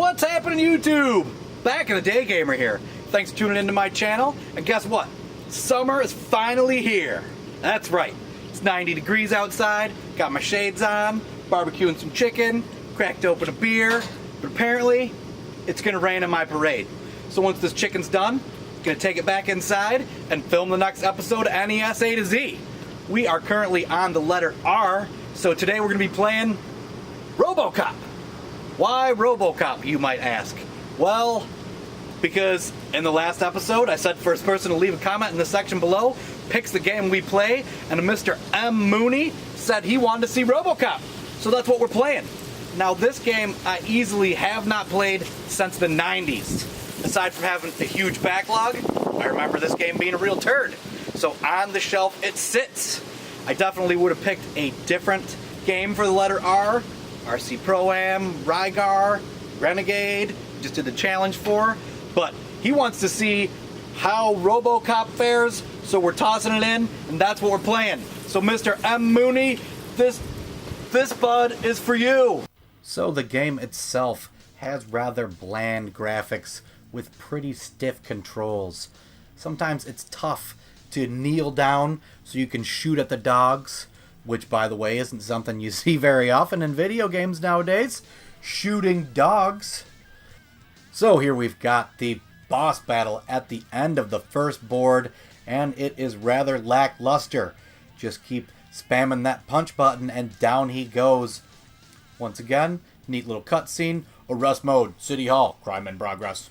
What's happening, YouTube? Back in the day, Gamer here. Thanks for tuning into my channel. And guess what? Summer is finally here. That's right. It's 90 degrees outside. Got my shades on. Barbecuing some chicken. Cracked open a beer. But apparently, it's gonna rain in my parade. So once this chicken's done, I'm gonna take it back inside and film the next episode of NES A-Z. We are currently on the letter R. So today we're gonna be playing Robo Cop. Why Robo Cop, you might ask? Well, because in the last episode, I said first person to leave a comment in the section below picks the game we play, and Mr. M. Mooney said he wanted to see Robo Cop. So that's what we're playing. Now this game I easily have not played since the 90s. Aside from having a huge backlog, I remember this game being a real turd. So on the shelf it sits. I definitely would have picked a different game for the letter R. RC Pro-Am, Rygar, Renegade, just did the challenge for. But he wants to see how RoboCop fares, so we're tossing it in, and that's what we're playing. So Mr. M. Mooney, this bud is for you. So the game itself has rather bland graphics with pretty stiff controls. Sometimes it's tough to kneel down so you can shoot at the dogs, which, by the way, isn't something you see very often in video games nowadays. Shooting dogs. So here we've got the boss battle at the end of the first board, and it is rather lackluster. Just keep spamming that punch button and down he goes. Once again, neat little cutscene. Arrest mode, City Hall, crime in progress.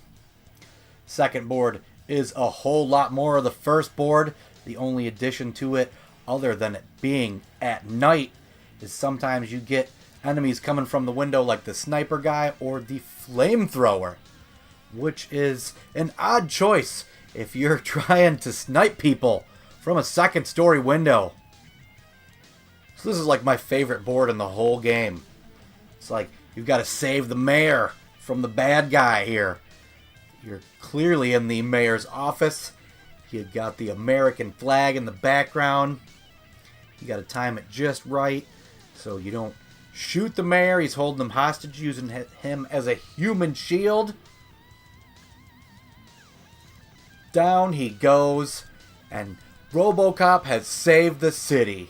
Second board is a whole lot more of the first board. The only addition to it, other than it being at night, is sometimes you get enemies coming from the window like the sniper guy or the flamethrower, which is an odd choice if you're trying to snipe people from a second story window. So this is like my favorite board in the whole game. It's like you've got to save the mayor from the bad guy here. You're clearly in the mayor's office. You've got the American flag in the background. You got to time it just right so you don't shoot the mayor. He's holding them hostage, using him as a human shield. Down he goes, and RoboCop has saved the city.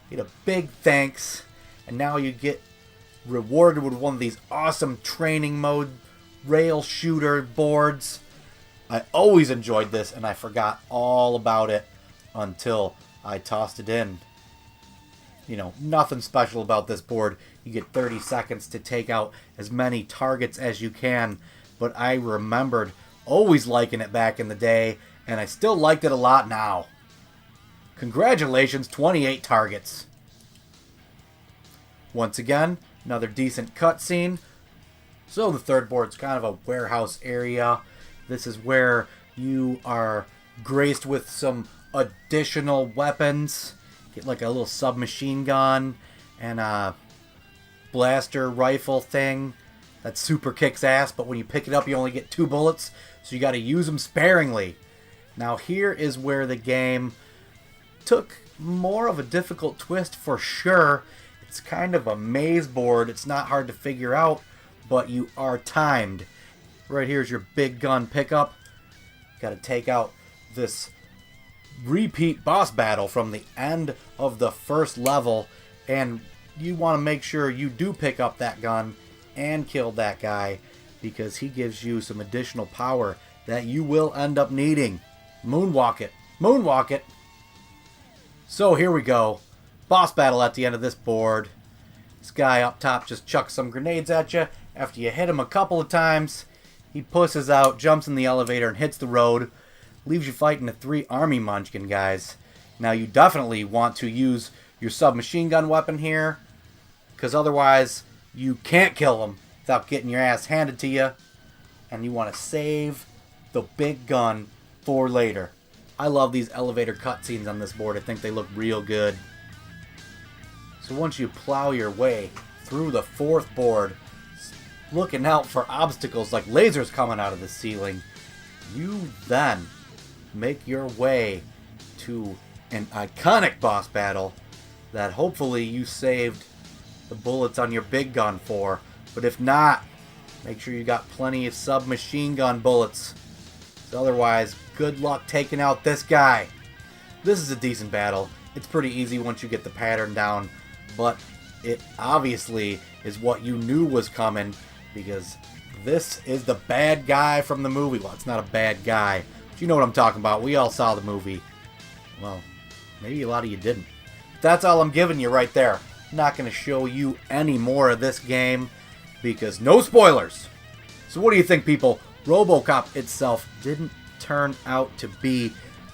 Get a big thanks, and now you get rewarded with one of these awesome training mode rail shooter boards. I always enjoyed this, and I forgot all about it until I tossed it in. You know, nothing special about this board. You get 30 seconds to take out as many targets as you can, but I remembered always liking it back in the day, and I still liked it a lot now. Congratulations, 28 targets. Once again, another decent cutscene. So the third board's kind of a warehouse area. This is where you are graced with some additional weapons. Get like a little submachine gun and a blaster rifle thing that super kicks ass, but when you pick it up you only get 2 bullets, so you got to use them sparingly. Now here is where the game took more of a difficult twist for sure. It's kind of a maze board. It's not hard to figure out, but you are timed. Right here's your big gun pickup. Got to take out this repeat boss battle from the end of the first level, and you want to make sure you do pick up that gun and kill that guy, because he gives you some additional power that you will end up needing. Moonwalk it. Moonwalk it. So here we go. Boss battle at the end of this board. This guy up top just chucks some grenades at you. After you hit him a couple of times, he pusses out, jumps in the elevator, and hits the road. Leaves you fighting the 3 army munchkin guys. Now you definitely want to use your submachine gun weapon here, because otherwise you can't kill them without getting your ass handed to you. And you want to save the big gun for later. I love these elevator cutscenes on this board. I think they look real good. So once you plow your way through the fourth board, looking out for obstacles like lasers coming out of the ceiling, you then make your way to an iconic boss battle that hopefully you saved the bullets on your big gun for. But if not, Make sure you got plenty of submachine gun bullets. Otherwise, good luck taking out this guy. This is a decent battle. It's pretty easy once you get the pattern down, but it obviously is what you knew was coming, because this is the bad guy from the movie. Well, it's not a bad guy, but you know what I'm talking about. We all saw the movie. Well, maybe a lot of you didn't. That's all I'm giving you right there. I'm not going to show you any more of this game, because no spoilers. So what do you think, people? Robo Cop itself didn't turn out to be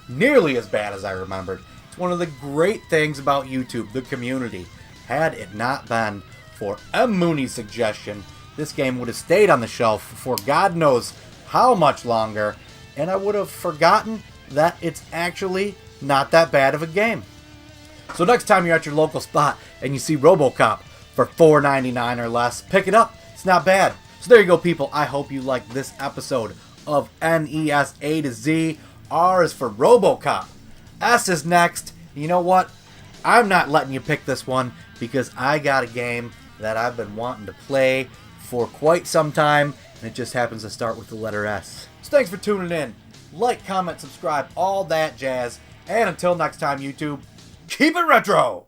nearly as bad as I remembered. It's one of the great things about YouTube, the community. Had it not been for M. Mooney's suggestion, this game would have stayed on the shelf for God knows how much longer, and I would have forgotten that it's actually not that bad of a game. So next time you're at your local spot and you see Robo Cop for $4.99 or less, pick it up. It's not bad. So there you go, people. I hope you liked this episode of NES A-Z. R is for Robo Cop. S is next. You know what? I'm not letting you pick this one because I got a game that I've been wanting to play for quite some time, and it just happens to start with the letter S. So thanks for tuning in. Like, comment, subscribe, all that jazz. And until next time, YouTube, keep it retro!